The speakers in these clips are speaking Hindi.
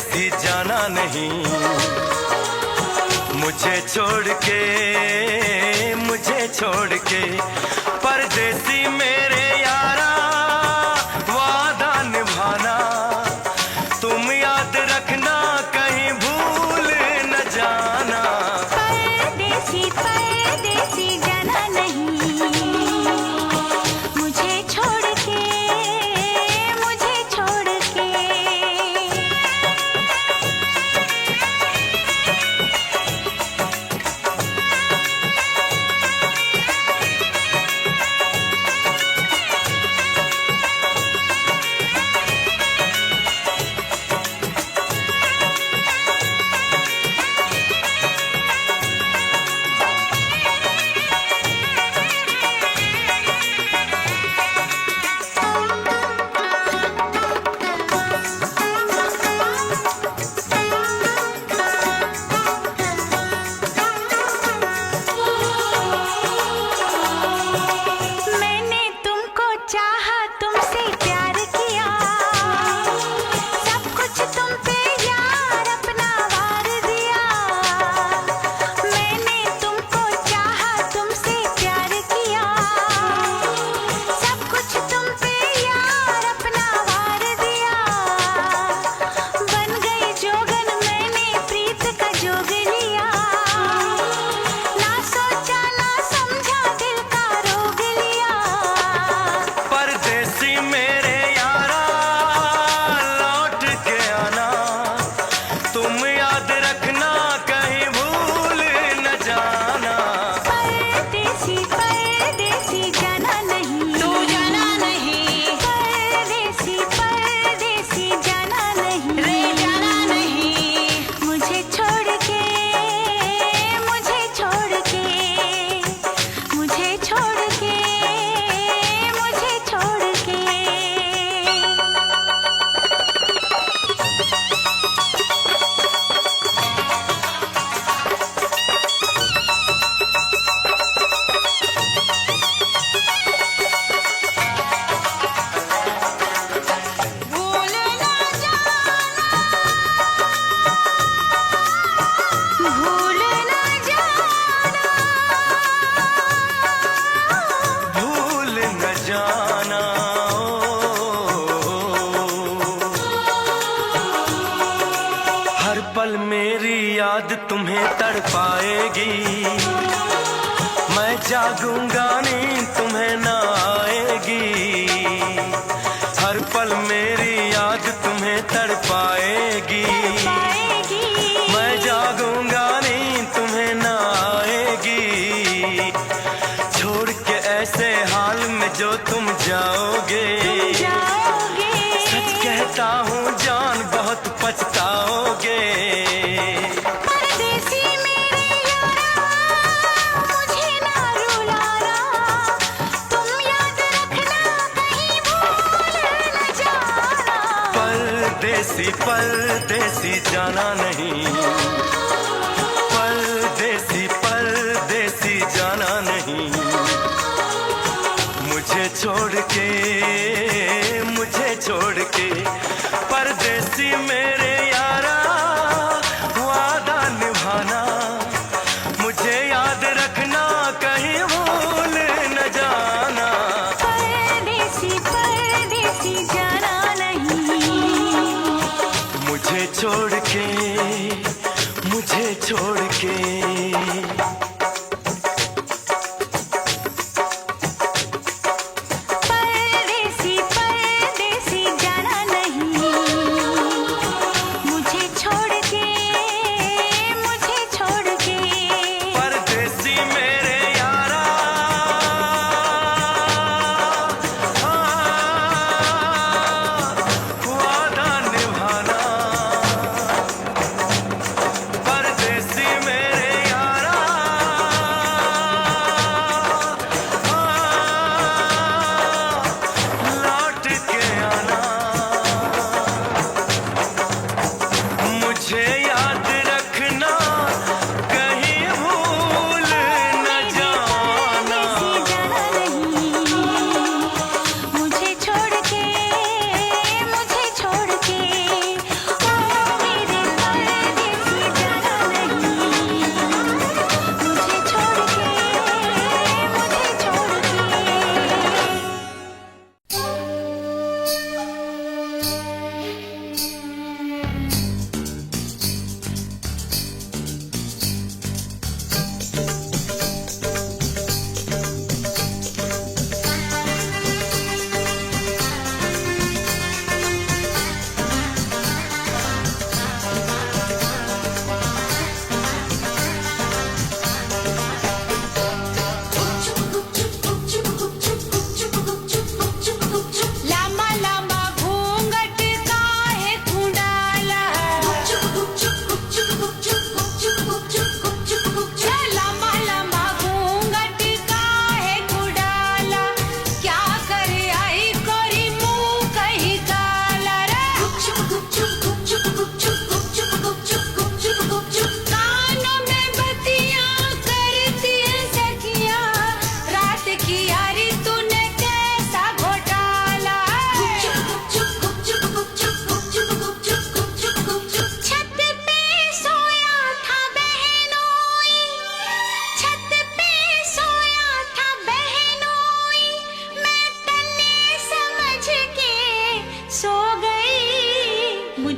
परदेसी जाना नहीं, मुझे छोड़ के परदेसी मेरे यारा, वादा निभाना तुम याद रखना, कहीं भूल न जाना। परदेसी परदेसी जाना नहीं, मुझे छोड़ के हर पल मेरी याद तुम्हें तड़पाएगी, मैं जागूंगा नींद तुम्हें ना आएगी। हर पल मेरी याद तुम्हें तड़पाएगी, मैं जागूंगा नींद तुम्हें ना आएगी। छोड़ के ऐसे हाल में जो तुम जाओगे, सच कहता हूँ जान बहुत पछताओगे। परदेसी मेरे यारा, मुझे ना रुलाना, तुम याद रखना, कहीं भूल न जाना। परदेसी परदेसी जाना नहीं, परदेसी परदेसी जाना नहीं, मुझे छोड़ के परदेसी मेरे यारा, वादा निभाना मुझे याद रखना, कहीं भूल न जाना। परदेसी परदेसी जाना नहीं, मुझे छोड़ के परदेसी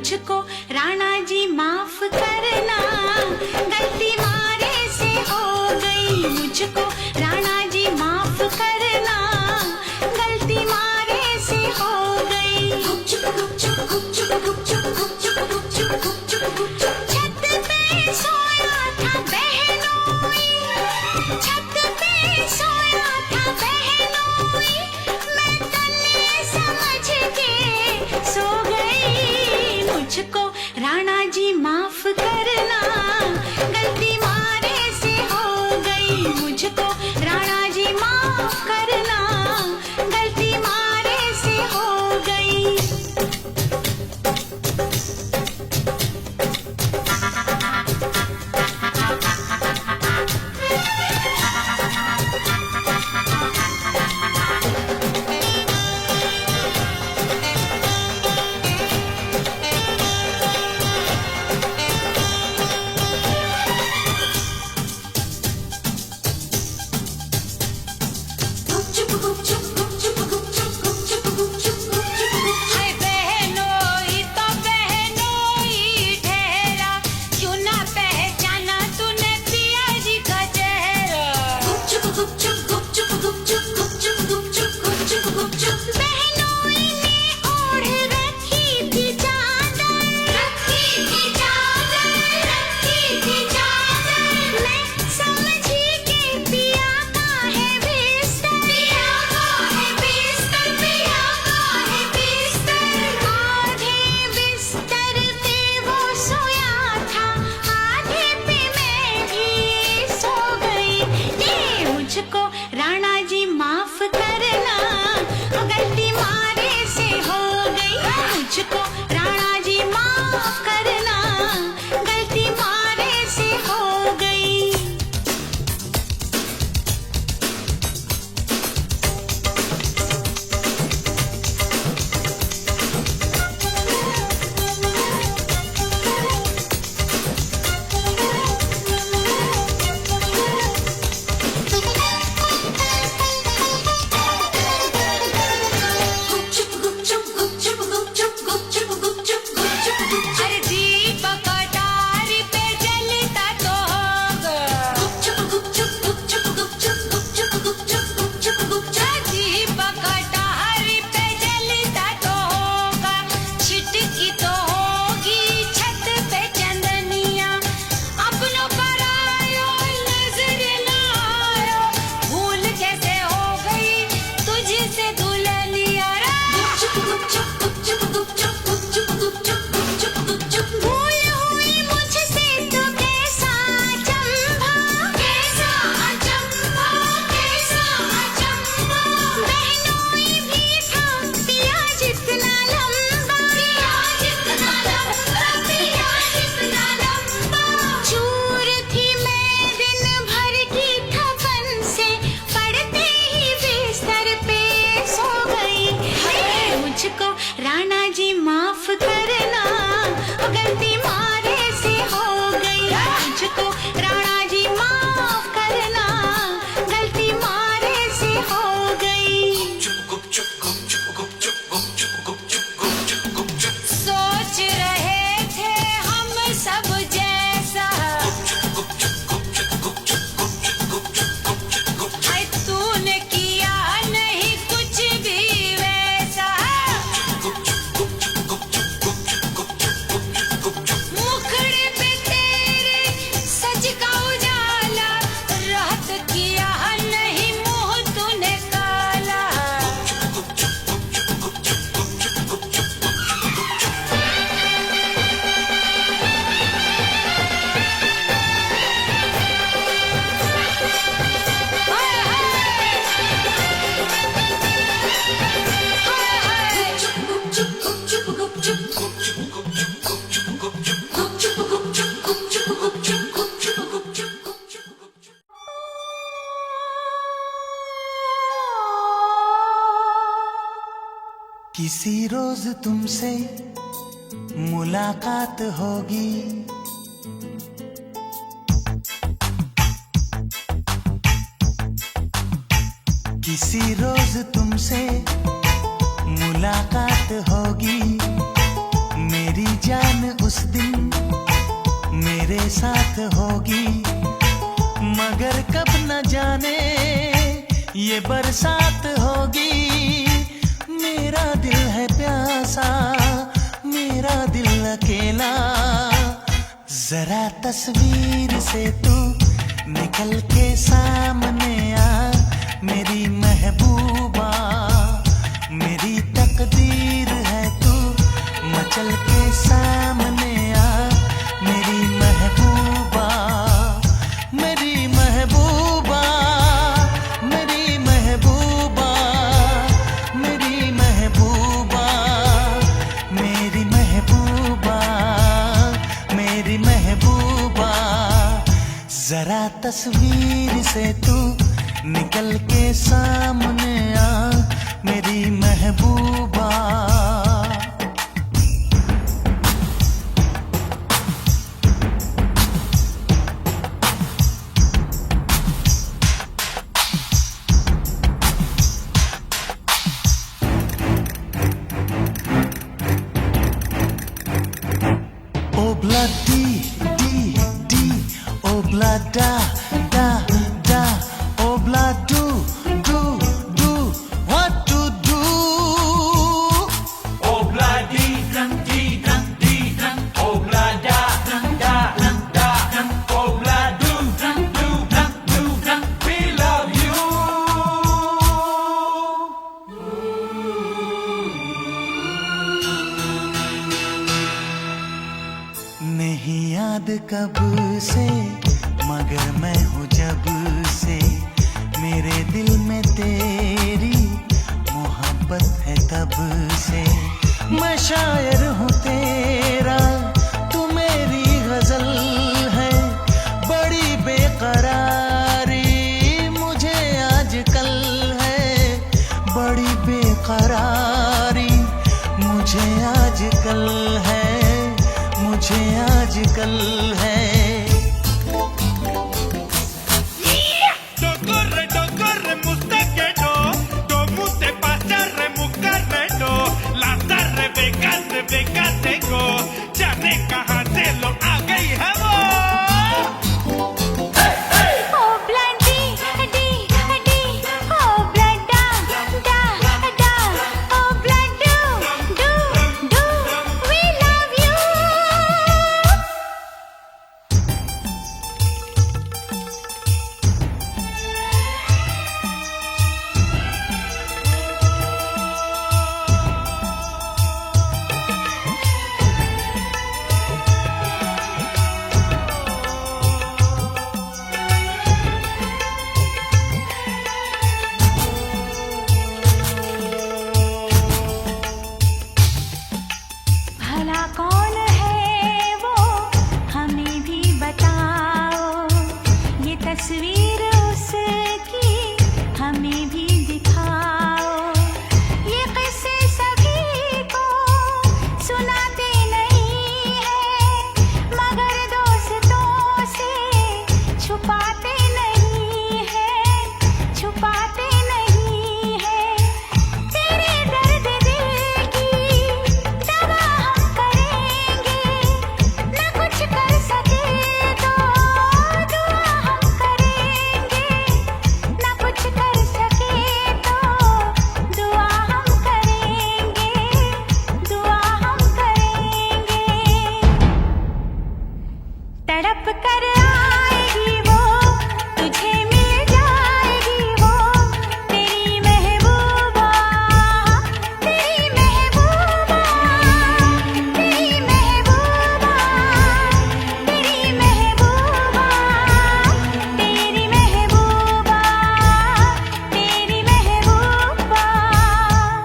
मुझको राणा जी माफ करना, गलती मारे से हो गई। मुझको राणा जी माफ करना, गलती मारे से हो गई। छत पे सोया था बहनोई, छत पे सोया था बहनोई, मैं तले समझ के सो गई। मुझको राणा जी माफ करना, गलती मारे से हो गई। मुझको राणा जी माफ करना, गलती मारे से हो गई। हाय बहनोई तो बहनोई ठहरा, क्यों ना पहचाना तूने पिया जी का चेहरा। बहनोई ने ओढ़ रखी थी चादर, रखी थी चादर, रखी थी चादर। मैं समझी कि पिया का है बिस्तर, पिया का है बिस्तर, पिया का है बिस्तर। आधे बिस्तर पे वो सोया था, आधे पे मैं भी सो गई। ये मुझको राणा जी माफ करना, गलती मारे से हो गई। मुझको राणा जी माफ करना, गलती मारे से हो गई। अरे दीपक अटारी पे जलता तो होगा, दीपक अटारी पे जलता तो होगा। छिटकी तो होगी छत पे चंदनिया, अपनों पर आयो नजर ना आयो। भूल कैसे हो गई तुझसे दुल्हनिया रे। भूल हुई मुझसे तो कैसा अचंभा, कैसा अचंभा, कैसा अचंभा। बहनोई भी था पिया जितना लंबा, पिया जितना लंबा, पिया जितना लंबा। चूर थी मैं दिन भर की थपन से, पड़ते ही बिस्तर पे सो गई। मुझको राणा जी माफ करना, गलती मारे से हो गई। मुझको राणा जी माफ करना, गलती मारे से हो गई। सोच रहे थे हम सब जैसा, हाय तूने किया नहीं कुछ भी वैसा। मुखड़े पे तेरे सच का उजाला, रात किया नहीं मुंह तूने काला। हाय हाय, किसी रोज तुमसे मुलाकात होगी, किसी रोज तुमसे मुलाकात होगी। मेरी जान साथ होगी, मगर कब न जाने ये बरसात होगी। मेरा दिल है प्यासा, मेरा दिल अकेला, जरा तस्वीर से तू निकल के सामने आ मेरी महबूबा। मेरी तकदीर है तू मचल के सामने आ मेरी महबूबा। मेरी महबूबा, मेरी महबूबा, मेरी महबूबा, मेरी महबूबा, मेरी महबूबा। जरा तस्वीर से तू निकल के सामने आ मेरी महबूबा। Obla di, obla da, obla do, what to do? Obla di, obla da, obla do, we love you. नहीं याद कब से मगर मैं हूँ जब से, मेरे दिल में तेरी मोहब्बत है तब से। मैं शायर हूँ तेरा, तू मेरी गजल है, बड़ी बेकरारी मुझे आजकल है, बड़ी बेकरारी मुझे आजकल है, मुझे आजकल है। Corre, mustaquero, como te pasa, remucarmeno, las Rebeca tengo, ya de caja te lo haga y jabo. Obla di, obla da, obla do, we love you. भला कौन है वो हमें भी बताओ, ये तस्वीर उसकी हमें भी दिखाओ। ये किस्से सभी को सुनाते नहीं है, मगर दोस्तों से छुपाते नहीं है, छुपाते नहीं है। तेरे दर्द दिल की दवा हम करेंगे, न कुछ कर सके तो दुआ हम करेंगे, न कुछ कर सके तो दुआ हम करेंगे, दुआ हम करेंगे। तड़प कर आएगी वो, तुझे मिल जाएगी वो, तेरी महबूबा, तेरी महबूबा, तेरी महबूबा, तेरी महबूबा, तेरी महबूबा, तेरी महबूबा।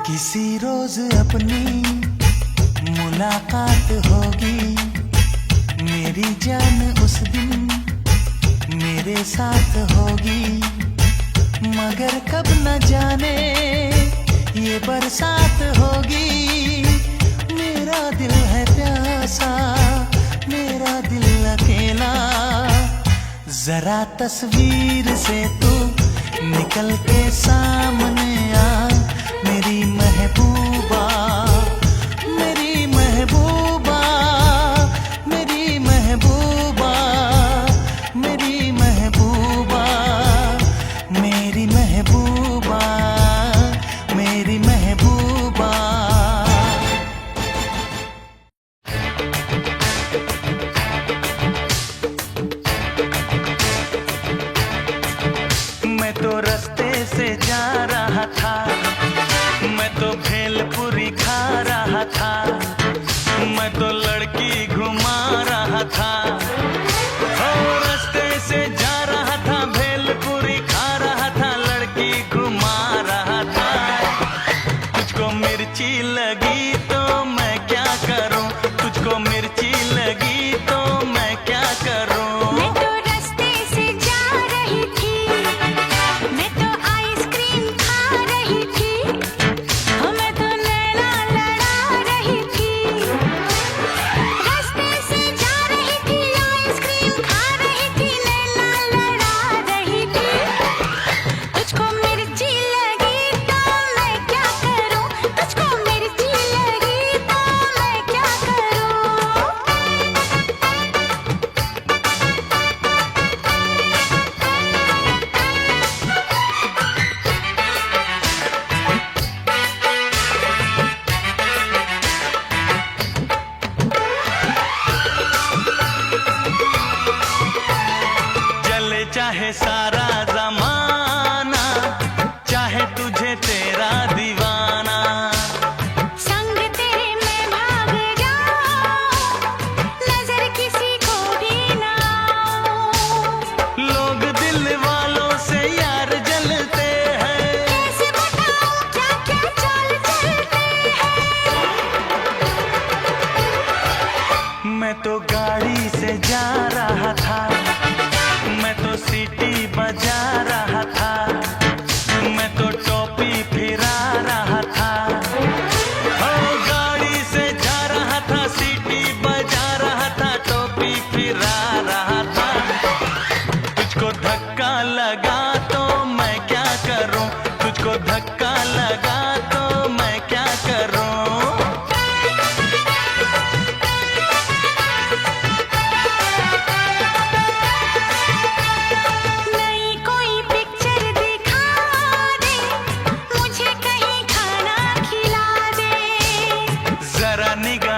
किसी रोज अपनी मुलाकात होगी, मेरी जान उस दिन मेरे साथ होगी, मगर कब न जाने ये बरसात होगी। मेरा दिल है प्यासा, मेरा दिल अकेला, जरा तस्वीर से तू निकल के सामने आ मेरी महबूबा। मेरी महबूबा, मेरी महबूबा, सारा जमाना, चाहे तुझे तेरा दीवाना। संग तेरे मैं भाग जाऊं, नजर किसी को भी ना आऊं। लोग दिल वालों से यार जलते हैं, कैसे बताऊं क्या क्या चाल चलते हैं। मैं तो गाड़ी से जा रहा था, मैं तो सीटी बजा रहा था, मैं तो टोपी फिरा रहा था। हो गाड़ी से जा रहा था, सीटी बजा रहा था, टोपी फिरा रहा था। तुझको धक्का लगा तो मैं क्या करूं, तुझको धक्का लगा तो मैं क्या करूं। नई कोई पिक्चर दिखा दे, मुझे कहीं खाना खिला दे। जरा निगाह